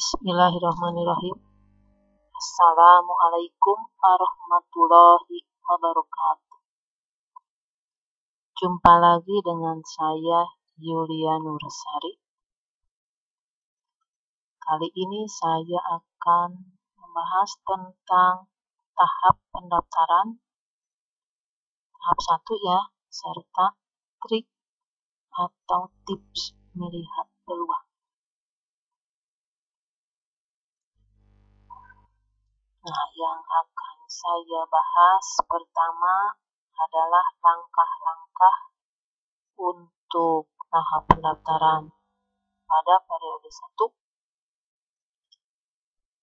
Bismillahirrahmanirrahim. Assalamualaikum warahmatullahi wabarakatuh. Jumpa lagi dengan saya Yulia Nursari. Kali ini saya akan membahas tentang tahap pendaftaran tahap 1 ya, serta trik atau tips melihat peluang. Nah, yang akan saya bahas pertama adalah langkah-langkah untuk tahap pendaftaran pada periode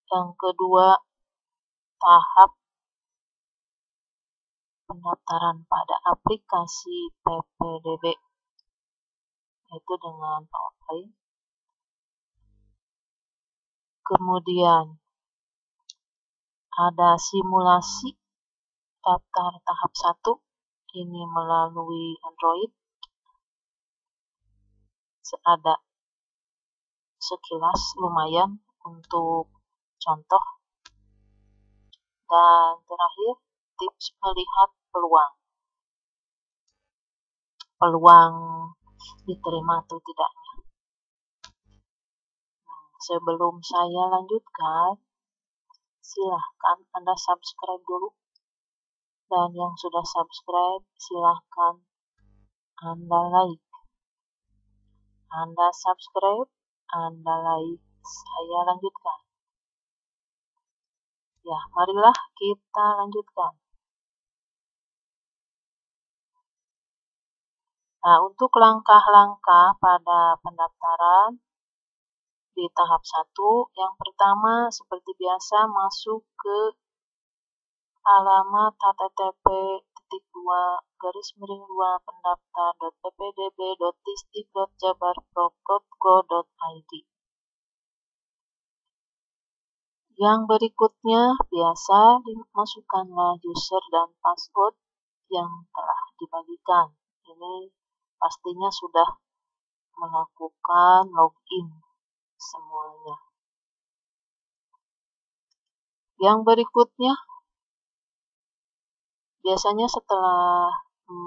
1. Yang kedua, tahap pendaftaran pada aplikasi PPDB, yaitu dengan PowerPoint. Kemudian ada simulasi daftar tahap 1, ini melalui Android. Ada sekilas lumayan untuk contoh. Dan terakhir, tips melihat peluang diterima atau tidaknya. Sebelum saya lanjutkan, silahkan Anda subscribe dulu. Dan yang sudah subscribe, silahkan Anda like. Anda subscribe, Anda like. Saya lanjutkan. Ya, marilah kita lanjutkan. Nah, untuk langkah-langkah pada pendaftaran di tahap 1, yang pertama seperti biasa masuk ke alamat http://pendaftar.ppdb.disdik.jabarprov.go.id. Yang berikutnya biasa dimasukkanlah user dan password yang telah dibagikan. Ini pastinya sudah melakukan login semuanya. Yang berikutnya, biasanya setelah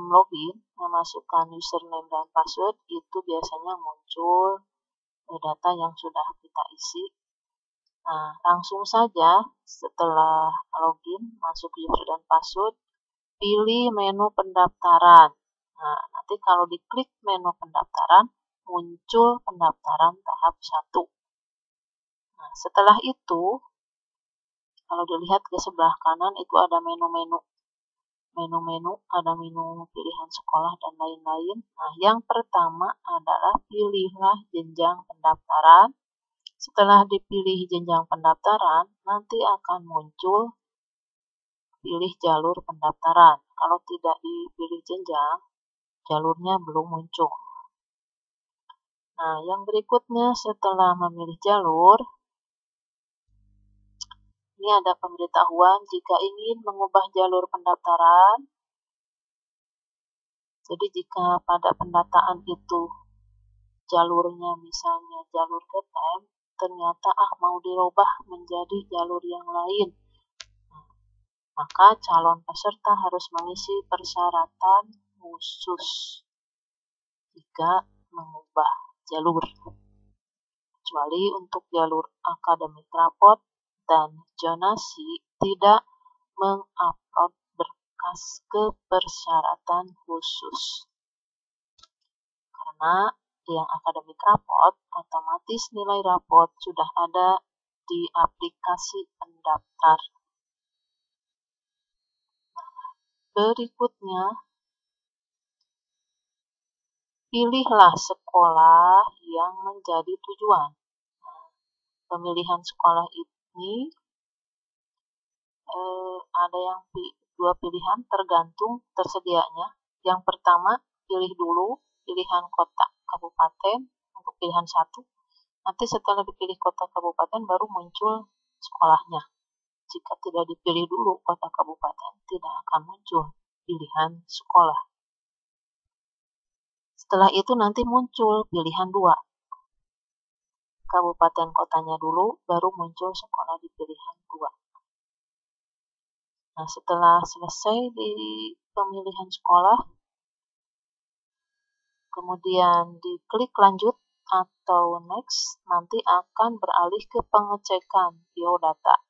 login, memasukkan username dan password, itu biasanya muncul data yang sudah kita isi. Nah, langsung saja setelah login, masuk user dan password, pilih menu pendaftaran. Nah, nanti kalau diklik menu pendaftaran, muncul pendaftaran tahap 1. Nah, setelah itu, kalau dilihat ke sebelah kanan, itu ada menu-menu, ada menu pilihan sekolah dan lain-lain. Nah, yang pertama adalah pilihlah jenjang pendaftaran. Setelah dipilih jenjang pendaftaran, nanti akan muncul pilih jalur pendaftaran. Kalau tidak dipilih jenjang, jalurnya belum muncul. Nah, yang berikutnya setelah memilih jalur, ini ada pemberitahuan jika ingin mengubah jalur pendaftaran. Jadi jika pada pendataan itu jalurnya misalnya jalur GTM, ternyata mau dirubah menjadi jalur yang lain, maka calon peserta harus mengisi persyaratan khusus jika mengubah jalur, kecuali untuk jalur akademik rapot dan zonasi tidak mengupload berkas ke persyaratan khusus. Karena yang akademik rapot, otomatis nilai rapot sudah ada di aplikasi pendaftar. Berikutnya, pilihlah sekolah yang menjadi tujuan. Pemilihan sekolah ini ada yang dua pilihan tergantung tersedianya. Yang pertama, pilih dulu pilihan kota kabupaten untuk pilihan 1. Nanti setelah dipilih kota kabupaten baru muncul sekolahnya. Jika tidak dipilih dulu kota kabupaten, tidak akan muncul pilihan sekolah. Setelah itu nanti muncul pilihan 2. kabupaten kotanya dulu, baru muncul sekolah di pilihan 2. Nah, setelah selesai di pemilihan sekolah, kemudian diklik lanjut atau next, nanti akan beralih ke pengecekan biodata.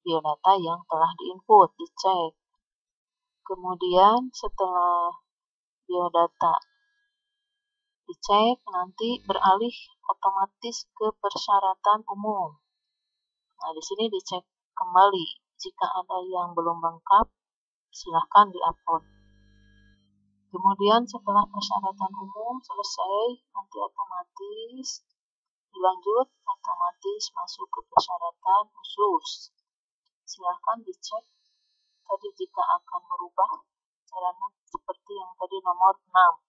Biodata yang telah diinput, dicek. Kemudian setelah biodata dicek, nanti beralih otomatis ke persyaratan umum. Nah, di sini dicek kembali. Jika ada yang belum lengkap, silahkan diupload. Kemudian setelah persyaratan umum selesai, nanti otomatis dilanjut, otomatis masuk ke persyaratan khusus. Silahkan dicek tadi jika akan merubah caranya seperti yang tadi nomor 6.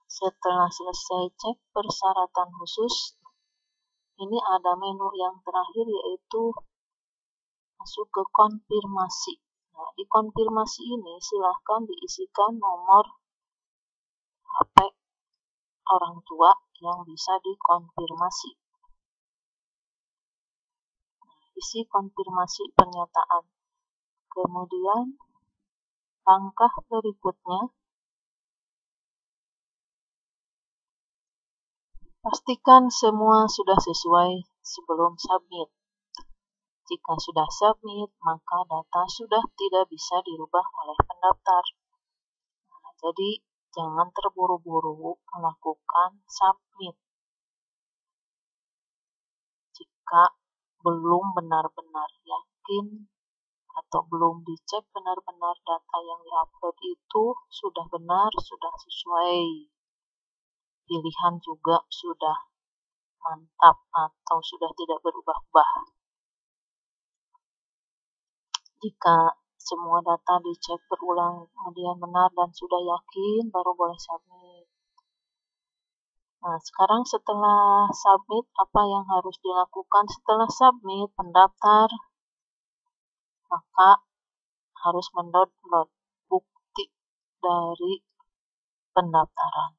Setelah selesai cek persyaratan khusus, ini ada menu yang terakhir yaitu masuk ke konfirmasi. Nah, di konfirmasi ini silahkan diisikan nomor HP orang tua yang bisa dikonfirmasi. Isi konfirmasi pernyataan. Kemudian langkah berikutnya, pastikan semua sudah sesuai sebelum submit. Jika sudah submit, maka data sudah tidak bisa dirubah oleh pendaftar. Nah, jadi, jangan terburu-buru melakukan submit. Jika belum benar-benar yakin atau belum dicek benar-benar data yang diupload itu sudah benar, sudah sesuai, pilihan juga sudah mantap atau sudah tidak berubah-ubah. Jika semua data dicek berulang kemudian benar dan sudah yakin, baru boleh submit. Nah, sekarang setelah submit, apa yang harus dilakukan setelah submit? Pendaftar maka harus mendownload bukti dari pendaftaran.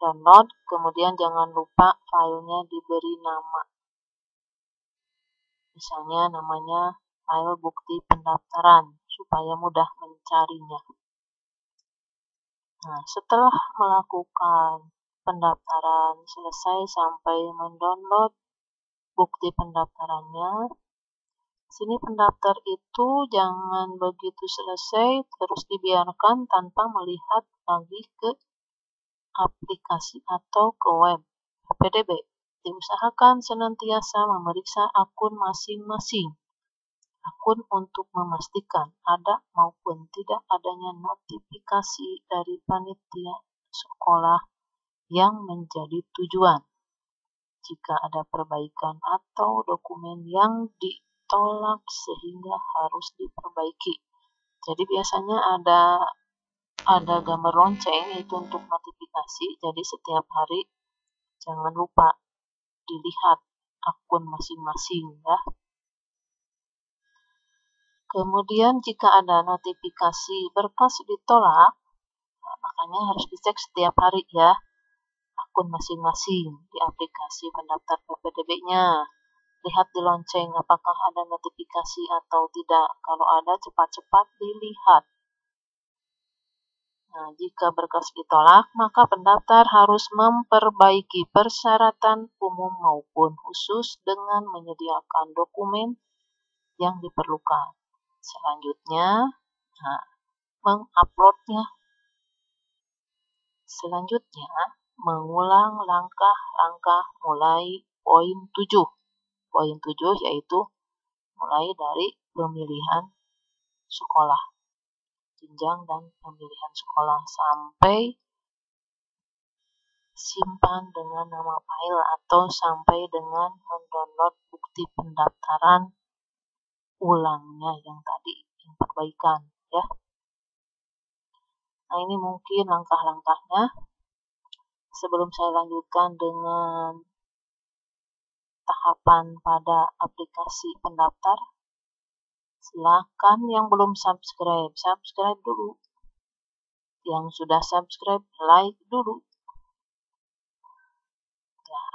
Download, kemudian jangan lupa filenya diberi nama. Misalnya namanya file bukti pendaftaran, supaya mudah mencarinya. Nah, setelah melakukan pendaftaran selesai sampai mendownload bukti pendaftarannya, sini pendaftar itu jangan begitu selesai terus dibiarkan tanpa melihat lagi ke aplikasi atau ke web PPDB. Diusahakan senantiasa memeriksa akun masing-masing akun untuk memastikan ada maupun tidak adanya notifikasi dari panitia sekolah yang menjadi tujuan. Jika ada perbaikan atau dokumen yang ditolak sehingga harus diperbaiki. Jadi biasanya ada gambar lonceng itu untuk notifikasi, jadi setiap hari jangan lupa dilihat akun masing-masing ya. Kemudian jika ada notifikasi berkas ditolak, makanya harus dicek setiap hari ya akun masing-masing di aplikasi pendaftar PPDB-nya. Lihat di lonceng apakah ada notifikasi atau tidak. Kalau ada, cepat-cepat dilihat. Nah, jika berkas ditolak, maka pendaftar harus memperbaiki persyaratan umum maupun khusus dengan menyediakan dokumen yang diperlukan. Selanjutnya, menguploadnya. Selanjutnya, mengulang langkah-langkah mulai poin 7. Poin 7 yaitu mulai dari pemilihan sekolah. Jenjang dan pemilihan sekolah sampai simpan dengan nama file atau sampai dengan mendownload bukti pendaftaran ulangnya yang tadi, yang perbaikan ya. Nah, ini mungkin langkah-langkahnya. Sebelum saya lanjutkan dengan tahapan pada aplikasi pendaftar, silakan yang belum subscribe dulu. Yang sudah subscribe, like dulu.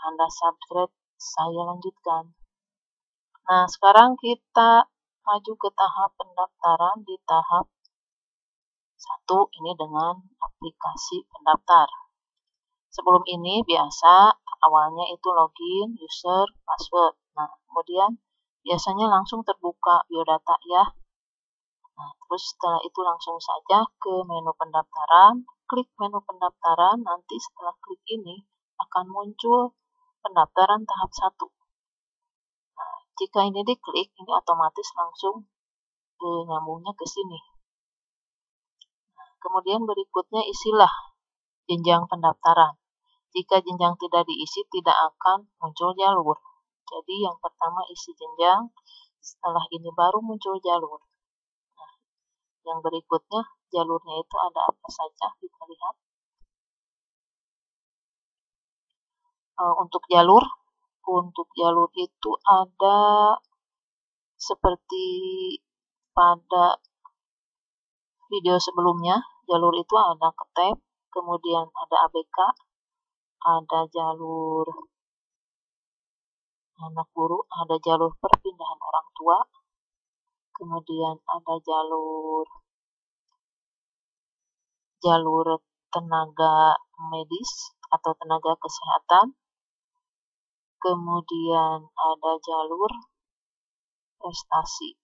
Anda subscribe, saya lanjutkan. Nah, sekarang kita maju ke tahap pendaftaran di tahap 1 ini dengan aplikasi pendaftar. Sebelum ini biasa awalnya itu login, user, password. Nah, kemudian biasanya langsung terbuka biodata ya. Nah, terus setelah itu langsung saja ke menu pendaftaran, klik menu pendaftaran, nanti setelah klik ini akan muncul pendaftaran tahap 1. Nah, jika ini diklik, ini otomatis langsung nyambungnya ke sini. Nah, kemudian berikutnya isilah jenjang pendaftaran. Jika jenjang tidak diisi, tidak akan muncul jalur. Jadi yang pertama isi jenjang, setelah ini baru muncul jalur. Nah, yang berikutnya jalurnya itu ada apa saja, kita lihat. Untuk jalur itu ada seperti pada video sebelumnya, jalur itu ada ketab, kemudian ada ABK, ada jalur anak guru, ada jalur perpindahan orang tua, kemudian ada jalur tenaga medis atau tenaga kesehatan, kemudian ada jalur prestasi,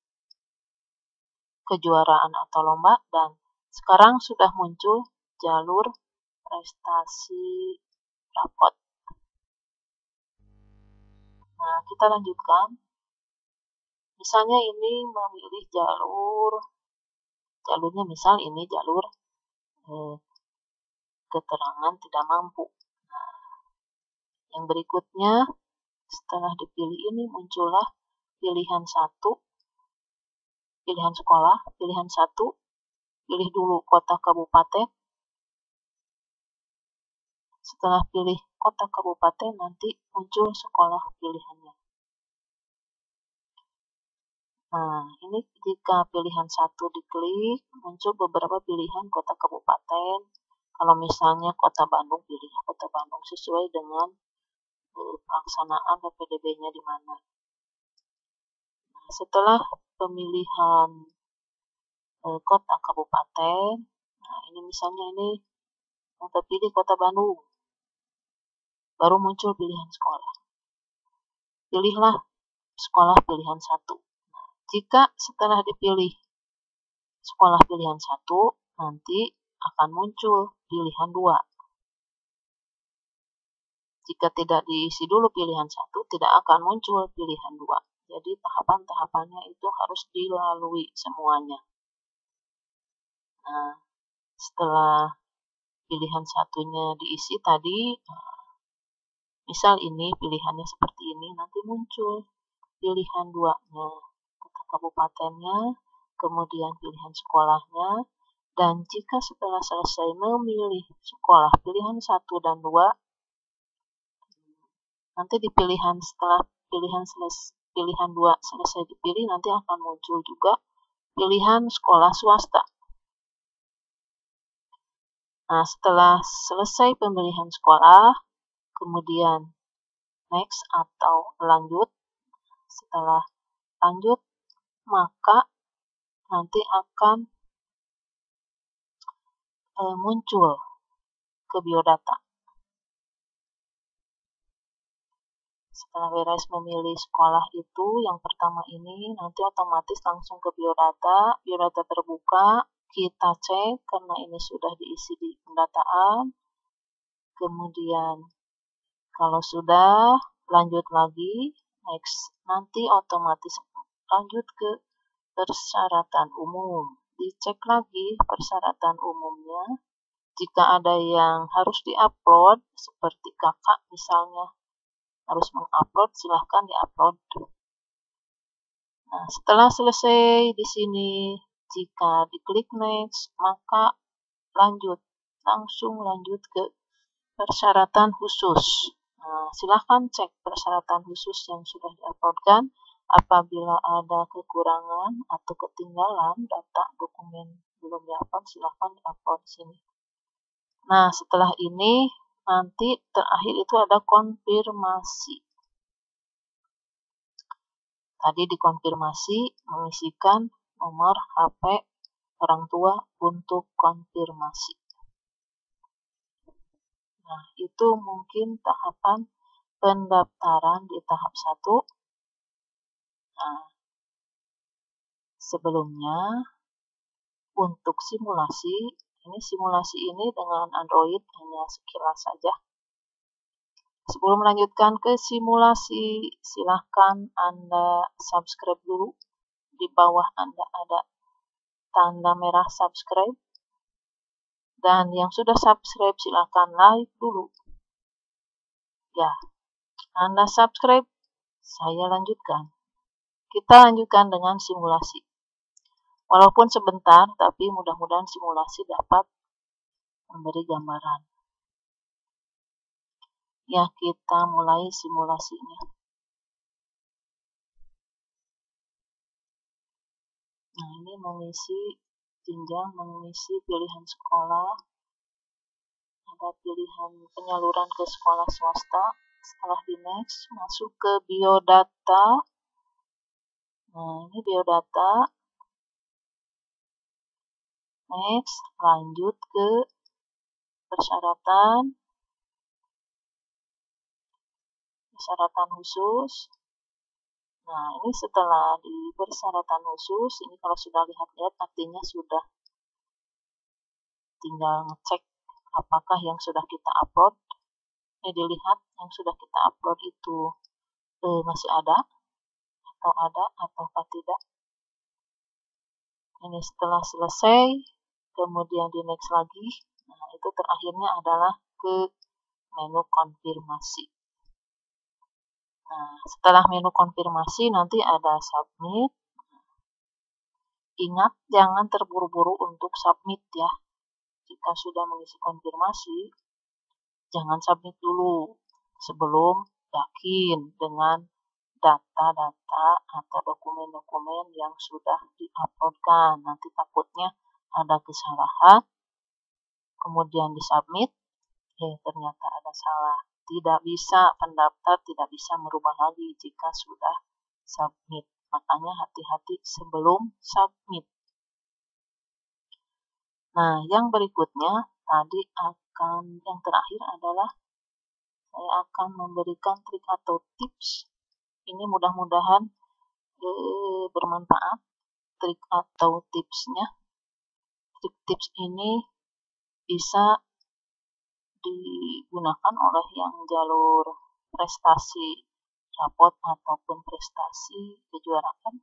kejuaraan atau lomba, dan sekarang sudah muncul jalur prestasi rapot. Nah, kita lanjutkan. Misalnya ini memilih jalurnya misal ini jalur keterangan tidak mampu. Nah, yang berikutnya setelah dipilih ini muncullah pilihan 1, pilihan sekolah, pilihan 1, pilih dulu kota kabupaten. Setelah pilih kota kabupaten nanti muncul sekolah pilihannya. Nah, ini jika pilihan 1 diklik, muncul beberapa pilihan kota kabupaten. Kalau misalnya kota Bandung, pilih kota Bandung sesuai dengan pelaksanaan PPDB-nya di mana. Nah, setelah pemilihan kota kabupaten, nah ini misalnya ini yang terpilih kota Bandung, baru muncul pilihan sekolah. Pilihlah sekolah pilihan 1. Nah, jika setelah dipilih sekolah pilihan 1, nanti akan muncul pilihan 2. Jika tidak diisi dulu pilihan 1, tidak akan muncul pilihan 2. Jadi tahapan-tahapannya itu harus dilalui semuanya. Nah, setelah pilihan 1-nya diisi tadi, misal ini pilihannya seperti ini, nanti muncul pilihan 2-nya, kota kabupatennya, kemudian pilihan sekolahnya, dan jika setelah selesai memilih sekolah pilihan 1 dan 2, nanti di setelah pilihan 2 selesai dipilih, nanti akan muncul juga pilihan sekolah swasta. Nah, setelah selesai pemilihan sekolah, kemudian next atau lanjut. Setelah lanjut, maka nanti akan muncul ke biodata. Setelah beres memilih sekolah itu, yang pertama ini, nanti otomatis langsung ke biodata. Biodata terbuka, kita cek karena ini sudah diisi di pendataan. Kemudian kalau sudah, lanjut lagi, next. Nanti otomatis lanjut ke persyaratan umum. Dicek lagi persyaratan umumnya. Jika ada yang harus diupload, seperti kakak misalnya, harus mengupload, silahkan diupload. Nah, setelah selesai di sini, jika diklik next, maka langsung lanjut ke persyaratan khusus. Nah, silahkan cek persyaratan khusus yang sudah diuploadkan. Apabila ada kekurangan atau ketinggalan data dokumen belum diupload, silahkan diupload di sini. Nah, setelah ini nanti terakhir itu ada konfirmasi. Tadi dikonfirmasi mengisikan nomor HP orang tua untuk konfirmasi. Nah, itu mungkin tahapan pendaftaran di tahap 1. Nah, sebelumnya untuk simulasi ini dengan Android hanya sekilas saja. Sebelum melanjutkan ke simulasi, silahkan Anda subscribe dulu. Di bawah Anda ada tanda merah subscribe. Dan yang sudah subscribe silahkan like dulu. Ya, Anda subscribe, saya lanjutkan. Kita lanjutkan dengan simulasi. Walaupun sebentar, tapi mudah-mudahan simulasi dapat memberi gambaran. Ya, kita mulai simulasinya. Nah, ini mengisi jenjang, mengisi pilihan sekolah. Ada pilihan penyaluran ke sekolah swasta. Setelah di next, masuk ke biodata. Nah, ini biodata. Next, lanjut ke persyaratan khusus. Nah, ini setelah di persyaratan khusus, ini kalau sudah lihat-lihat artinya sudah tinggal ngecek apakah yang sudah kita upload. Ini dilihat yang sudah kita upload itu masih ada ataukah tidak. Ini setelah selesai, kemudian di next lagi. Nah, itu terakhirnya adalah ke menu konfirmasi. Nah, setelah menu konfirmasi nanti ada submit. Ingat, jangan terburu-buru untuk submit ya. Jika sudah mengisi konfirmasi, jangan submit dulu sebelum yakin dengan data-data atau dokumen-dokumen yang sudah diuploadkan. Nanti takutnya ada kesalahan, kemudian disubmit, ternyata ada salah. Tidak bisa, pendaftar tidak bisa merubah lagi jika sudah submit. Makanya hati-hati sebelum submit. Nah, yang berikutnya tadi yang terakhir adalah saya akan memberikan trik atau tips. Ini mudah-mudahan bermanfaat trik atau tipsnya. Trik-tips ini bisa digunakan oleh yang jalur prestasi rapot ataupun prestasi kejuaraan.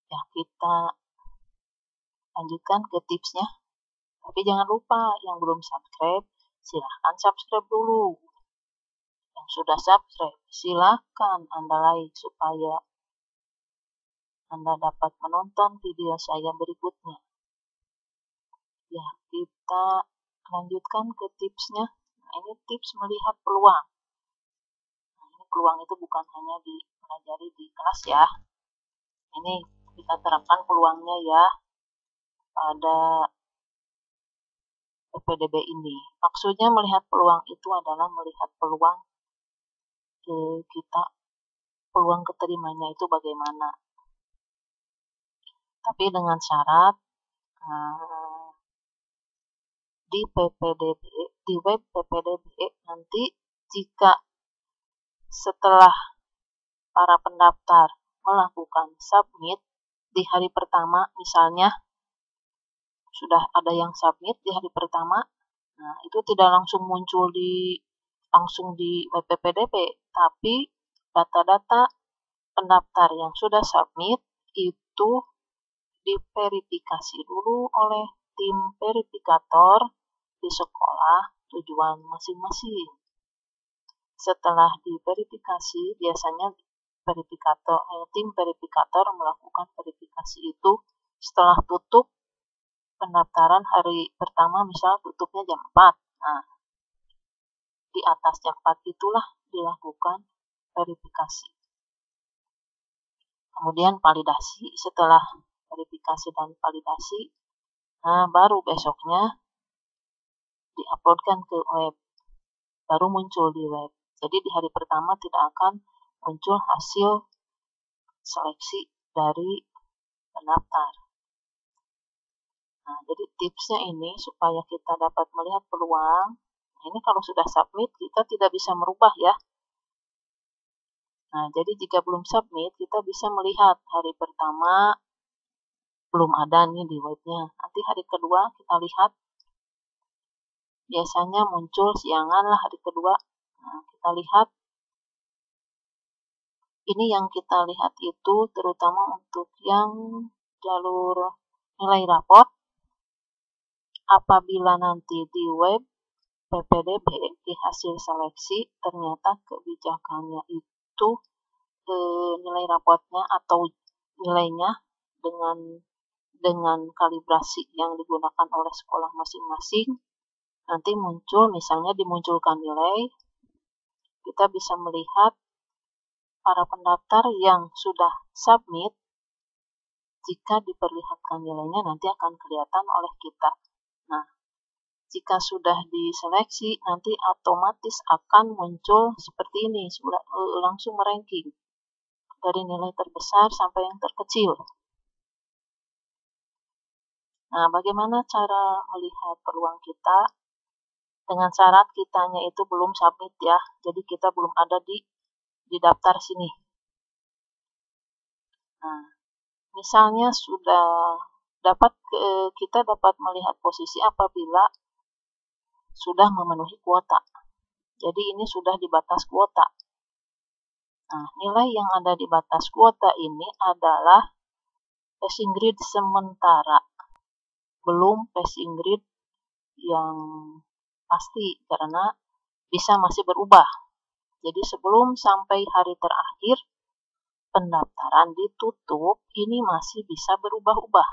Ya, kita lanjutkan ke tipsnya. Tapi jangan lupa yang belum subscribe, silahkan subscribe dulu. Yang sudah subscribe, silahkan Anda like supaya Anda dapat menonton video saya berikutnya. Ya, kita lanjutkan ke tipsnya. Nah, ini tips melihat peluang. Nah, ini peluang itu bukan hanya dipelajari di kelas ya. Ini kita terapkan peluangnya ya pada PPDB ini. Maksudnya melihat peluang itu adalah melihat peluang kita, peluang keterimanya itu bagaimana. Tapi dengan syarat di web PPDB nanti jika setelah para pendaftar melakukan submit di hari pertama, misalnya sudah ada yang submit di hari pertama, nah itu tidak langsung muncul langsung di web PPDB, tapi data-data pendaftar yang sudah submit itu diverifikasi dulu oleh tim verifikator di sekolah tujuan masing-masing. Setelah diverifikasi, biasanya tim verifikator melakukan verifikasi itu setelah tutup pendaftaran hari pertama, misal tutupnya jam 4. Nah, di atas jam 4 itulah dilakukan verifikasi. Kemudian validasi. Setelah verifikasi dan validasi, nah baru besoknya uploadkan ke web, baru muncul di web. Jadi di hari pertama tidak akan muncul hasil seleksi dari pendaftar. Nah, jadi tipsnya ini supaya kita dapat melihat peluang. Ini kalau sudah submit, kita tidak bisa merubah ya. Nah, jadi jika belum submit, kita bisa melihat hari pertama belum ada nih di webnya. Nanti hari kedua kita lihat, biasanya muncul siangan lah hari kedua. Nah, kita lihat. Ini yang kita lihat itu terutama untuk yang jalur nilai raport. Apabila nanti di web PPDB di hasil seleksi ternyata kebijakannya itu nilai rapotnya atau nilainya dengan kalibrasi yang digunakan oleh sekolah masing-masing, nanti muncul misalnya dimunculkan nilai, kita bisa melihat para pendaftar yang sudah submit, jika diperlihatkan nilainya nanti akan kelihatan oleh kita. Nah, jika sudah diseleksi, nanti otomatis akan muncul seperti ini, langsung meranking dari nilai terbesar sampai yang terkecil. Nah, bagaimana cara melihat peluang kita? Dengan syarat kitanya itu belum submit ya, jadi kita belum ada di daftar sini. Nah, misalnya kita dapat melihat posisi apabila sudah memenuhi kuota. Jadi ini sudah di batas kuota. Nah, nilai yang ada di batas kuota ini adalah passing grade sementara, belum passing grade yang pasti karena bisa masih berubah. Jadi sebelum sampai hari terakhir pendaftaran ditutup, ini masih bisa berubah-ubah.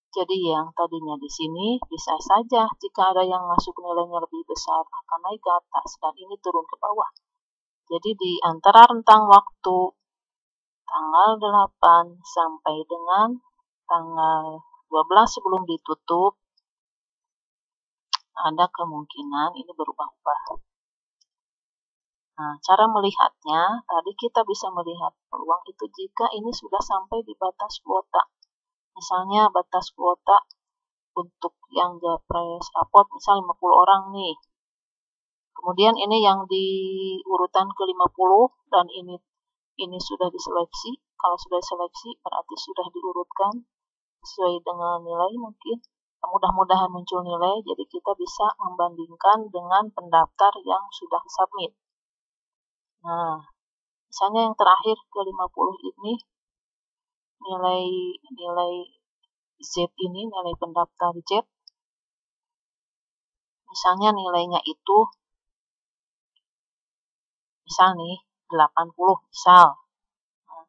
Jadi yang tadinya di sini bisa saja jika ada yang masuk nilainya lebih besar akan naik ke atas dan ini turun ke bawah. Jadi di antara rentang waktu tanggal 8 sampai dengan tanggal 12 sebelum ditutup, ada kemungkinan ini berubah-ubah. Nah, cara melihatnya, tadi kita bisa melihat peluang itu jika ini sudah sampai di batas kuota. Misalnya batas kuota untuk yang Japres raport, misal 50 orang nih. Kemudian ini yang di urutan ke-50 dan ini sudah diseleksi. Kalau sudah diseleksi berarti sudah diurutkan sesuai dengan nilai mungkin. Mudah-mudahan muncul nilai, jadi kita bisa membandingkan dengan pendaftar yang sudah submit. Nah, misalnya yang terakhir ke-50 ini, nilai Z ini, nilai pendaftar Z, misalnya nilainya itu, misal nih, 80, misal. Nah,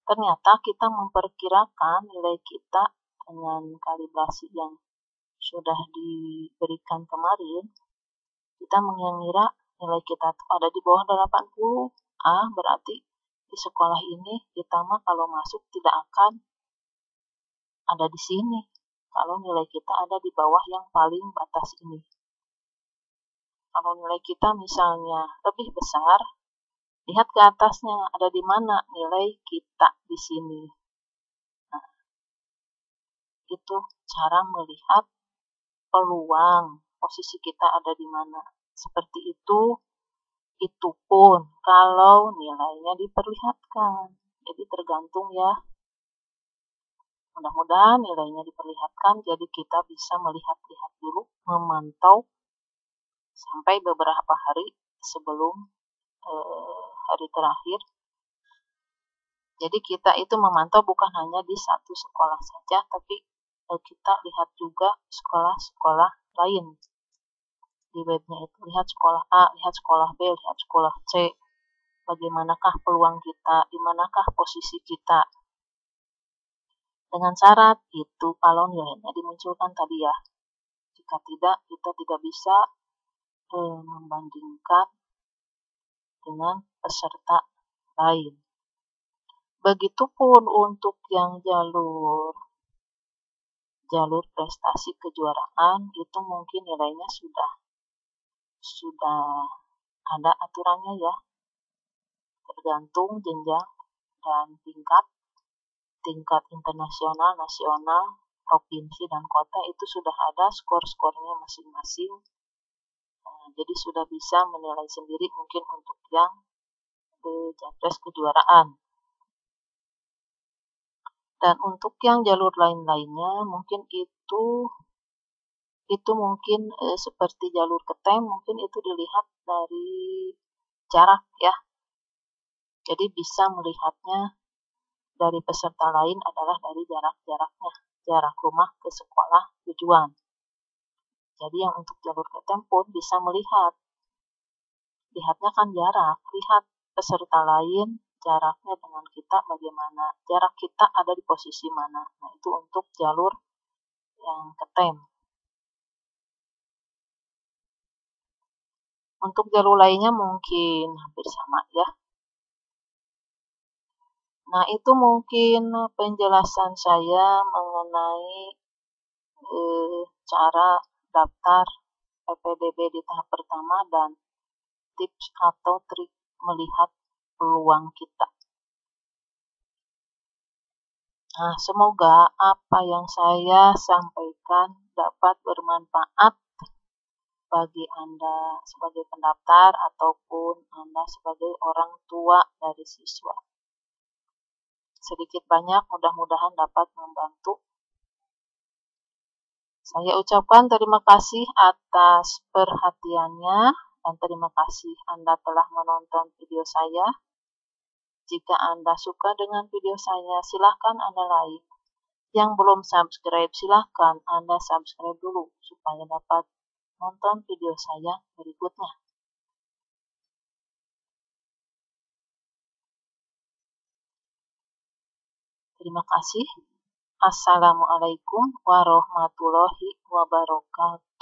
ternyata kita memperkirakan nilai kita dengan kalibrasi yang sudah diberikan kemarin, kita mengira nilai kita ada di bawah 80. Berarti di sekolah ini kita mah kalau masuk tidak akan ada di sini. Kalau nilai kita ada di bawah yang paling batas ini. Kalau nilai kita misalnya lebih besar, lihat ke atasnya ada di mana nilai kita di sini. Nah, itu cara melihat peluang posisi kita ada di mana. Seperti itu pun kalau nilainya diperlihatkan. Jadi tergantung ya. Mudah-mudahan nilainya diperlihatkan, jadi kita bisa melihat-lihat dulu, memantau sampai beberapa hari sebelum hari terakhir. Jadi kita itu memantau bukan hanya di satu sekolah saja, tapi kita lihat juga sekolah-sekolah lain. Di webnya itu lihat sekolah A, lihat sekolah B, lihat sekolah C. Bagaimanakah peluang kita, di manakah posisi kita. Dengan syarat itu kalau nilainya dimunculkan tadi ya. Jika tidak, kita tidak bisa membandingkan dengan peserta lain. Begitupun untuk yang jalur prestasi kejuaraan, itu mungkin nilainya sudah sudah ada aturannya ya, tergantung jenjang dan tingkat internasional, nasional, provinsi, dan kota itu sudah ada skor-skornya masing-masing. Jadi sudah bisa menilai sendiri mungkin untuk yang Japres kejuaraan. Dan untuk yang jalur lain-lainnya mungkin itu mungkin seperti jalur ketem, mungkin itu dilihat dari jarak ya. Jadi bisa melihatnya dari peserta lain adalah dari jarak-jaraknya, jarak rumah ke sekolah tujuan. Jadi yang untuk jalur ketem pun bisa lihatnya kan jarak, lihat peserta lain jaraknya dengan kita bagaimana, jarak kita ada di posisi mana. Nah itu untuk jalur yang ketem. Untuk jalur lainnya mungkin hampir sama ya. Nah itu mungkin penjelasan saya mengenai cara daftar PPDB di tahap pertama dan tips atau trik melihat peluang kita. Nah, semoga apa yang saya sampaikan dapat bermanfaat bagi Anda sebagai pendaftar ataupun Anda sebagai orang tua dari siswa. Sedikit banyak mudah-mudahan dapat membantu. Saya ucapkan terima kasih atas perhatiannya dan terima kasih Anda telah menonton video saya. Jika Anda suka dengan video saya, silahkan Anda like. Yang belum subscribe, silahkan Anda subscribe dulu supaya dapat nonton video saya berikutnya. Terima kasih. Assalamualaikum warahmatullahi wabarakatuh.